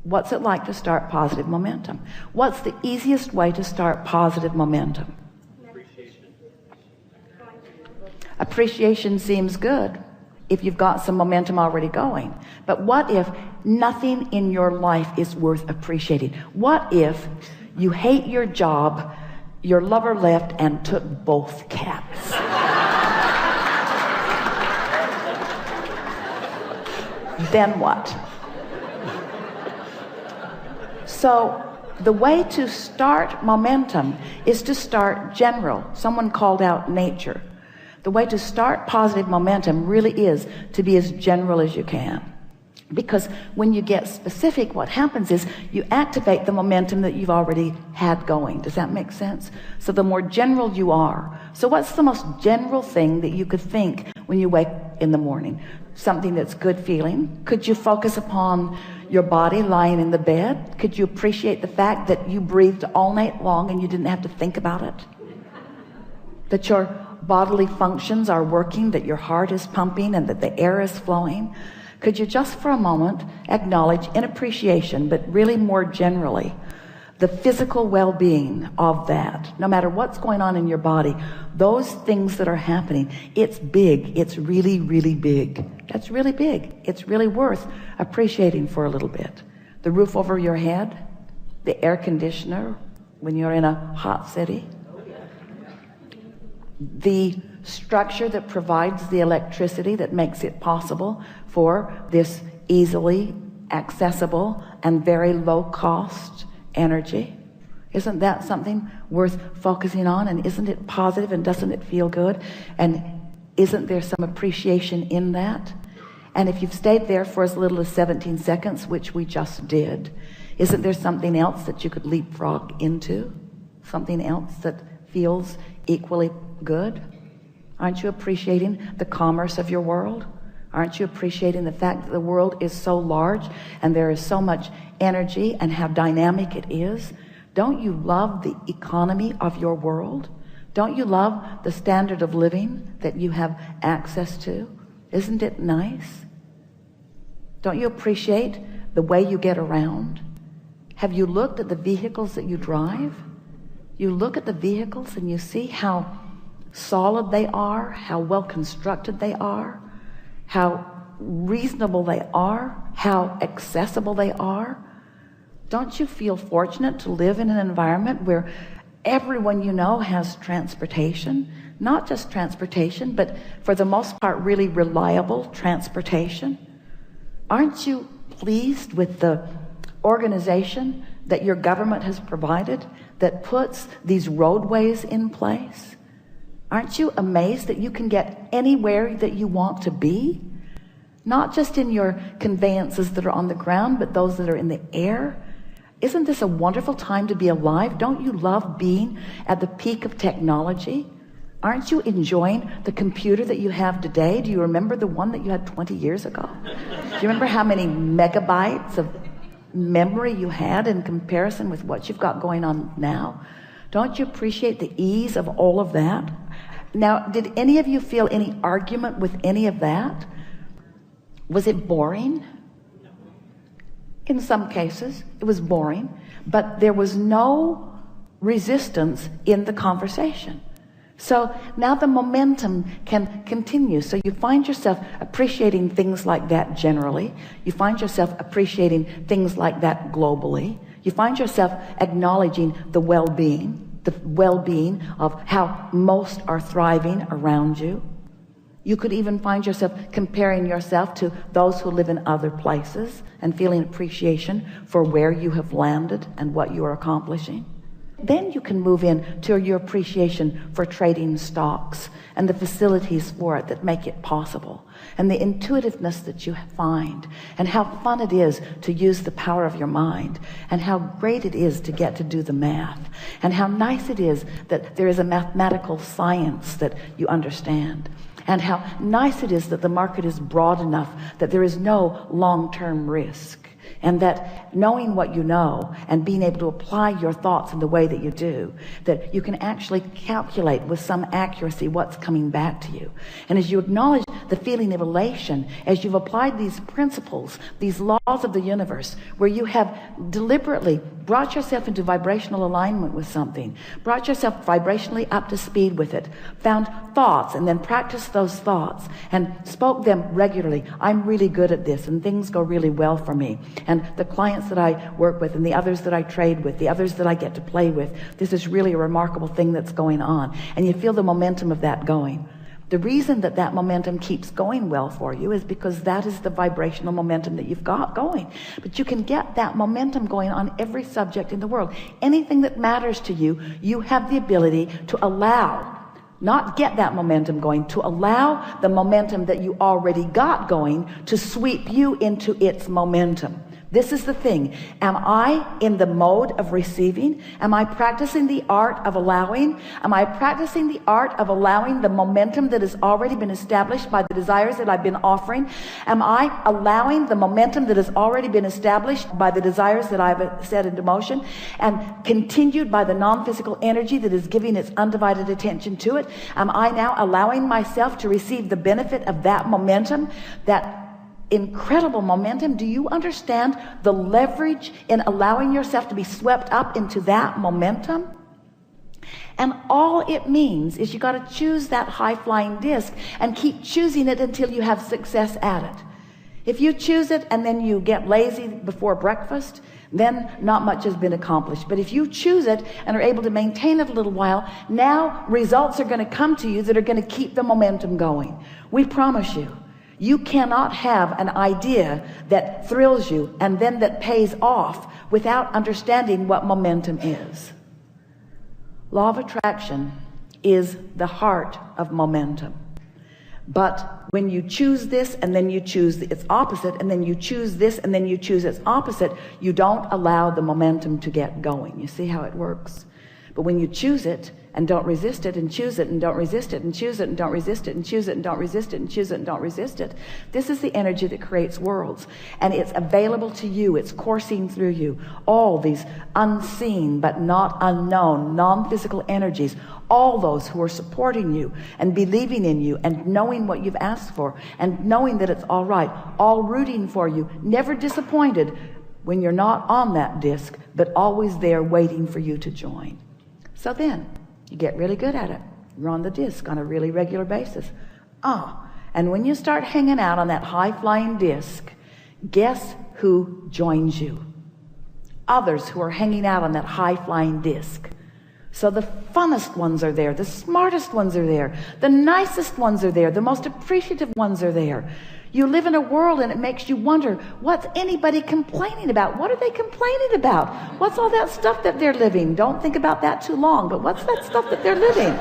What's it like to start positive momentum? What's the easiest way to start positive momentum? Appreciation seems good if you've got some momentum already going. But what if nothing in your life is worth appreciating? What if you hate your job, your lover left and took both cats? Then what? So the way to start momentum is to start general. Someone called out nature. The way to start positive momentum really is to be as general as you can. Because when you get specific, what happens is you activate the momentum that you've already had going. Does that make sense? So the more general you are. So what's the most general thing that you could think when you wake in the morning? Something that's good feeling. Could you focus upon your body lying in the bed? Could you appreciate the fact that you breathed all night long and you didn't have to think about it? That your bodily functions are working, that your heart is pumping and that the air is flowing? Could you just for a moment acknowledge in appreciation, but really more generally, the physical well-being of that? No matter what's going on in your body, those things that are happening, it's big. It's really, really big. That's really big. It's really worth appreciating for a little bit. The roof over your head, the air conditioner when you're in a hot city, the structure that provides the electricity that makes it possible for this easily accessible and very low cost energy. Isn't that something worth focusing on? And isn't it positive, and doesn't it feel good? And isn't there some appreciation in that? And if you've stayed there for as little as 17 seconds, which we just did, isn't there something else that you could leapfrog into? Something else that feels equally good? Aren't you appreciating the commerce of your world? Aren't you appreciating the fact that the world is so large and there is so much energy and how dynamic it is? Don't you love the economy of your world? Don't you love the standard of living that you have access to? Isn't it nice? Don't you appreciate the way you get around? Have you looked at the vehicles that you drive? You look at the vehicles and you see how solid they are, how well constructed they are, how reasonable they are, how accessible they are. Don't you feel fortunate to live in an environment where everyone you know has transportation? Not just transportation, but for the most part really reliable transportation. Aren't you pleased with the organization that your government has provided that puts these roadways in place? Aren't you amazed that you can get anywhere that you want to be? Not just in your conveyances that are on the ground, but those that are in the air. Isn't this a wonderful time to be alive? Don't you love being at the peak of technology? Aren't you enjoying the computer that you have today? Do you remember the one that you had 20 years ago? Do you remember how many megabytes of memory you had in comparison with what you've got going on now? Don't you appreciate the ease of all of that? Now, did any of you feel any argument with any of that? Was it boring? In some cases, it was boring, but there was no resistance in the conversation. So now the momentum can continue. So you find yourself appreciating things like that generally. You find yourself appreciating things like that globally. You find yourself acknowledging the well-being of how most are thriving around you. You could even find yourself comparing yourself to those who live in other places and feeling appreciation for where you have landed and what you are accomplishing. Then you can move in to your appreciation for trading stocks and the facilities for it that make it possible, and the intuitiveness that you find, and how fun it is to use the power of your mind, and how great it is to get to do the math, and how nice it is that there is a mathematical science that you understand, and how nice it is that the market is broad enough that there is no long-term risk. And that knowing what you know and being able to apply your thoughts in the way that you do, that you can actually calculate with some accuracy what's coming back to you. And as you acknowledge the feeling of elation as you've applied these principles, these laws of the universe, where you have deliberately brought yourself into vibrational alignment with something, brought yourself vibrationally up to speed with it, found thoughts and then practiced those thoughts and spoke them regularly. I'm really good at this and things go really well for me. And the clients that I work with and the others that I trade with, the others that I get to play with, this is really a remarkable thing that's going on. And you feel the momentum of that going. The reason that that momentum keeps going well for you is because that is the vibrational momentum that you've got going. But you can get that momentum going on every subject in the world. Anything that matters to you, you have the ability to allow, not get that momentum going, to allow the momentum that you already got going to sweep you into its momentum. This is the thing. Am I in the mode of receiving? Am I practicing the art of allowing? Am I practicing the art of allowing the momentum that has already been established by the desires that I've been offering? Am I allowing the momentum that has already been established by the desires that I've set into motion and continued by the non-physical energy that is giving its undivided attention to it? Am I now allowing myself to receive the benefit of that momentum, that incredible momentum? Do you understand the leverage in allowing yourself to be swept up into that momentum? And all it means is you got to choose that high-flying disc and keep choosing it until you have success at it. If you choose it and then you get lazy before breakfast, then not much has been accomplished. But if you choose it and are able to maintain it a little while, now results are going to come to you that are going to keep the momentum going. We promise you. You cannot have an idea that thrills you and then that pays off without understanding what momentum is. Law of attraction is the heart of momentum. But when you choose this and then you choose its opposite and then you choose this and then you choose its opposite, you don't allow the momentum to get going. You see how it works? But when you choose it and don't resist it and choose it and don't resist it and choose it and don't resist it and choose it and don't resist it and choose it and don't resist it, this is the energy that creates worlds, and it's available to you. It's coursing through you. All these unseen but not unknown non-physical energies, all those who are supporting you and believing in you and knowing what you've asked for and knowing that it's all right, all rooting for you, never disappointed when you're not on that disc, but always there waiting for you to join. So then you get really good at it. You're on the disc on a really regular basis. And when you start hanging out on that high-flying disc, guess who joins you? Others who are hanging out on that high-flying disc. So the funnest ones are there, the smartest ones are there, the nicest ones are there, the most appreciative ones are there. You live in a world and it makes you wonder, what's anybody complaining about? What are they complaining about? What's all that stuff that they're living? Don't think about that too long, but what's that stuff that they're living?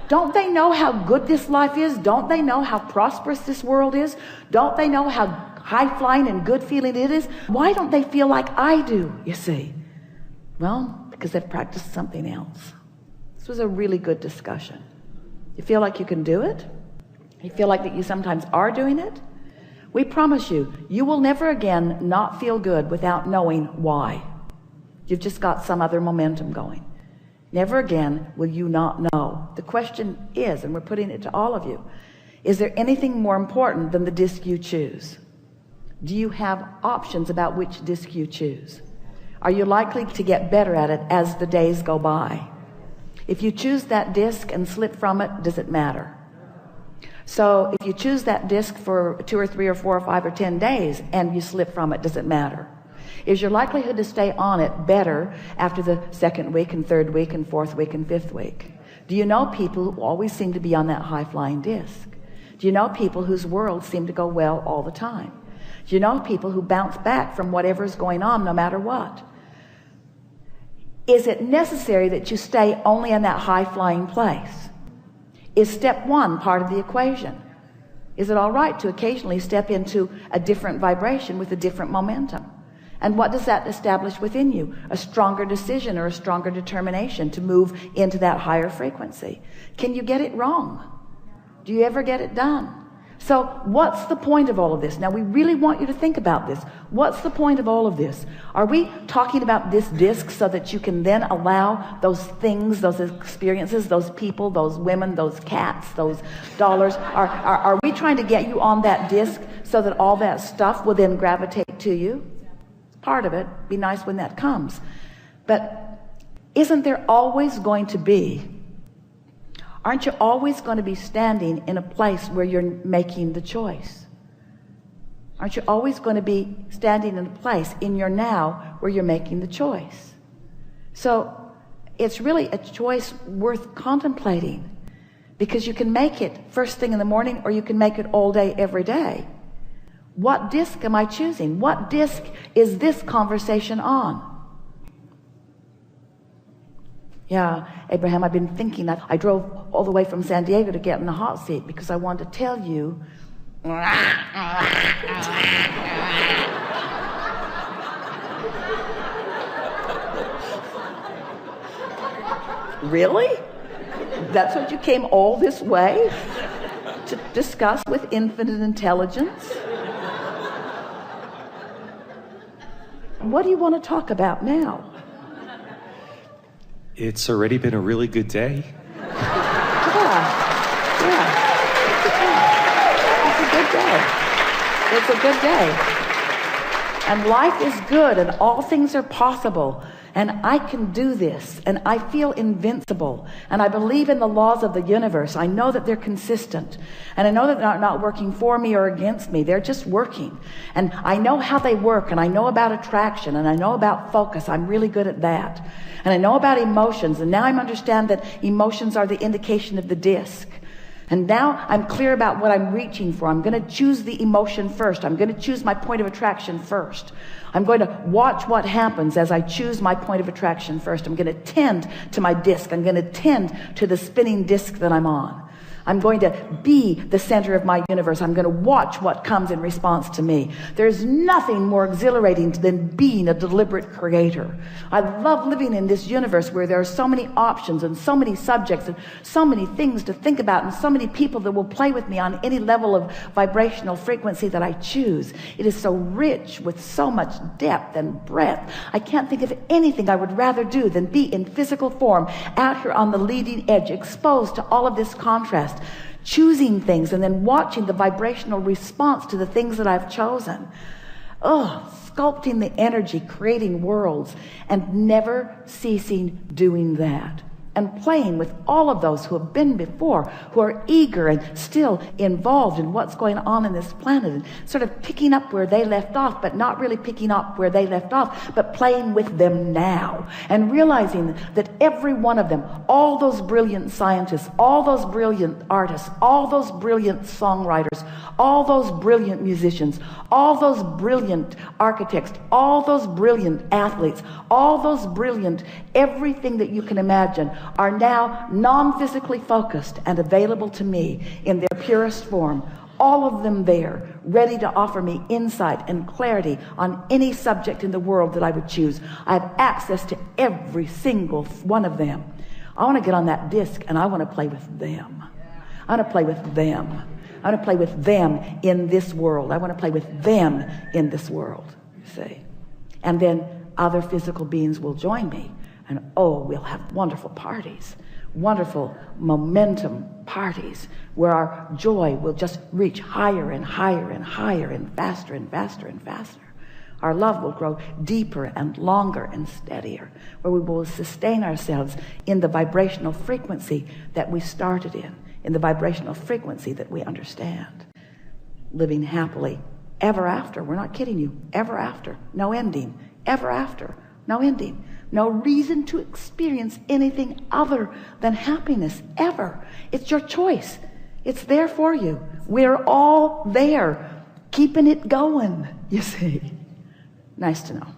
Don't they know how good this life is? Don't they know how prosperous this world is? Don't they know how high-flying and good feeling it is? Why don't they feel like I do, you see? Well, because they've practiced something else. This was a really good discussion. You feel like you can do it? You feel like that you sometimes are doing it? We promise you, you will never again not feel good without knowing why. You've just got some other momentum going. Never again will you not know. The question is, and we're putting it to all of you, is there anything more important than the disc you choose? Do you have options about which disc you choose? Are you likely to get better at it as the days go by? If you choose that disc and slip from it, does it matter? So if you choose that disc for 2 or 3 or 4 or 5 or 10 days and you slip from it, does it matter? Is your likelihood to stay on it better after the 2nd week and 3rd week and 4th week and 5th week? Do you know people who always seem to be on that high-flying disc? Do you know people whose worlds seem to go well all the time? Do you know people who bounce back from whatever's going on no matter what? Is it necessary that you stay only in that high-flying place? Is step 1 part of the equation? Is it all right to occasionally step into a different vibration with a different momentum? And what does that establish within you? A stronger decision or a stronger determination to move into that higher frequency. Can you get it wrong? Do you ever get it done? So what's the point of all of this? Now we really want you to think about this. What's the point of all of this? Are we talking about this disc so that you can then allow those things, those experiences, those people, those women, those cats, those dollars? Are we trying to get you on that disc so that all that stuff will then gravitate to you? Part of it. Be nice when that comes. But isn't there always going to be, aren't you always going to be standing in a place where you're making the choice? Aren't you always going to be standing in a place in your now where you're making the choice? So it's really a choice worth contemplating, because you can make it first thing in the morning, or you can make it all day, every day. What disc am I choosing? What disc is this conversation on? Yeah, Abraham, I've been thinking that I drove all the way from San Diego to get in the hot seat because I wanted to tell you. Really? That's what you came all this way to discuss with infinite intelligence? What do you want to talk about now? It's already been a really good day. Yeah. It's a good day. It's a good day. And life is good, and all things are possible. And I can do this, and I feel invincible, and I believe in the laws of the universe. I know that they're consistent, and I know that they're not working for me or against me. They're just working, and I know how they work, and I know about attraction, and I know about focus. I'm really good at that. And I know about emotions, and now I understand that emotions are the indication of the disc. And now I'm clear about what I'm reaching for. I'm going to choose the emotion first. I'm going to choose my point of attraction first. I'm going to watch what happens as I choose my point of attraction first. I'm going to tend to my disc. I'm going to tend to the spinning disc that I'm on. I'm going to be the center of my universe. I'm going to watch what comes in response to me. There's nothing more exhilarating than being a deliberate creator. I love living in this universe where there are so many options and so many subjects and so many things to think about and so many people that will play with me on any level of vibrational frequency that I choose. It is so rich with so much depth and breadth. I can't think of anything I would rather do than be in physical form out here on the leading edge, exposed to all of this contrast, choosing things and then watching the vibrational response to the things that I've chosen. Sculpting the energy, creating worlds, and never ceasing doing that. And playing with all of those who have been before, who are eager and still involved in what's going on in this planet, and sort of picking up where they left off, but not really picking up where they left off, but playing with them now, and realizing that every one of them, all those brilliant scientists, all those brilliant artists, all those brilliant songwriters, all those brilliant musicians, all those brilliant architects, all those brilliant athletes, all those brilliant everything that you can imagine, are now non-physically focused and available to me in their purest form. All of them there, ready to offer me insight and clarity on any subject in the world that I would choose. I have access to every single one of them. I want to get on that disc and I want to play with them. I want to play with them. I want to play with them in this world. I want to play with them in this world, you see. And then other physical beings will join me. And we'll have wonderful parties, wonderful momentum parties where our joy will just reach higher and higher and higher and faster and faster and faster. Our love will grow deeper and longer and steadier, where we will sustain ourselves in the vibrational frequency that we started in the vibrational frequency that we understand. Living happily ever after. We're not kidding you. Ever after. No ending. Ever after. No ending. No reason to experience anything other than happiness, ever. It's your choice. It's there for you. We're all there, keeping it going, you see. Nice to know.